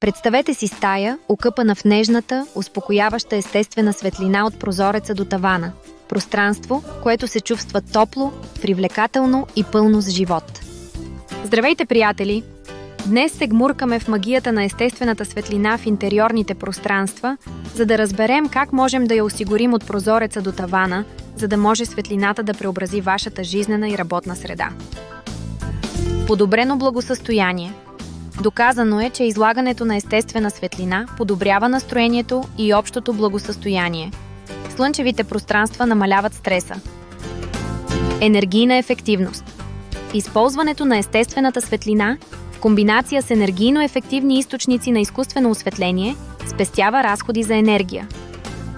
Представете си стая, окъпана в нежната, успокояваща естествена светлина от прозореца до тавана. Пространство, което се чувства топло, привлекателно и пълно с живот. Здравейте, приятели! Днес се гмуркаме в магията на естествената светлина в интериорните пространства, за да разберем как можем да я осигурим от прозореца до тавана, за да може светлината да преобрази вашата жизнена и работна среда. Подобрено благосъстояние. Доказано е, че излагането на естествена светлина подобрява настроението и общото благосъстояние. Слънчевите пространства намаляват стреса. Енергийна ефективност. Използването на естествената светлина в комбинация с енергийно ефективни източници на изкуствено осветление спестява разходи за енергия.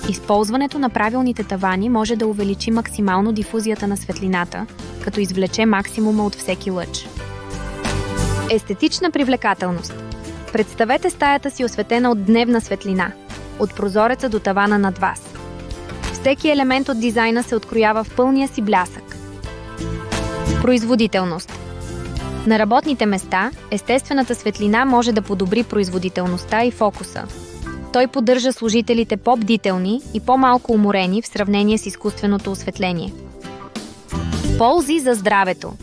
Използването на правилните тавани може да увеличи максимално дифузията на светлината, като извлече максимума от всеки лъч. Естетична привлекателност. Представете стаята си осветена от дневна светлина, от прозореца до тавана над вас. Всеки елемент от дизайна се откроява в пълния си блясък. Производителност. На работните места естествената светлина може да подобри производителността и фокуса. Той поддържа служителите по-бдителни и по-малко уморени в сравнение с изкуственото осветление. Ползи за здравето.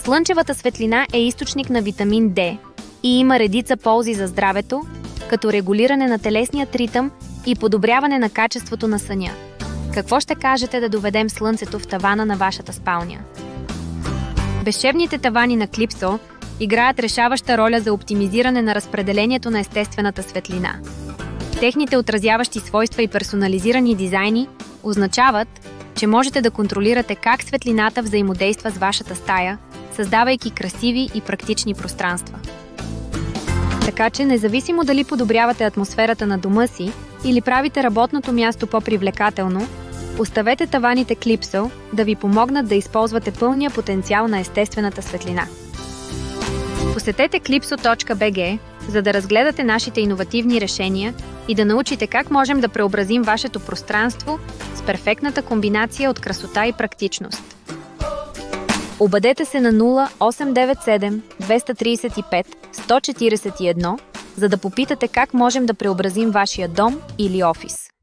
Слънчевата светлина е източник на витамин D и има редица ползи за здравето, като регулиране на телесния ритъм и подобряване на качеството на съня. Какво ще кажете да доведем слънцето в тавана на вашата спалня? Безшевните тавани на Клипсо играят решаваща роля за оптимизиране на разпределението на естествената светлина. Техните отразяващи свойства и персонализирани дизайни означават, че можете да контролирате как светлината взаимодейства с вашата стая, създавайки красиви и практични пространства. Така че, независимо дали подобрявате атмосферата на дома си или правите работното място по-привлекателно, оставете таваните Клипсо да ви помогнат да използвате пълния потенциал на естествената светлина. Посетете clipso.bg, за да разгледате нашите иновативни решения и да научите как можем да преобразим вашето пространство с перфектната комбинация от красота и практичност. Обадете се на 0897 235 141, за да попитате как можем да преобразим вашия дом или офис.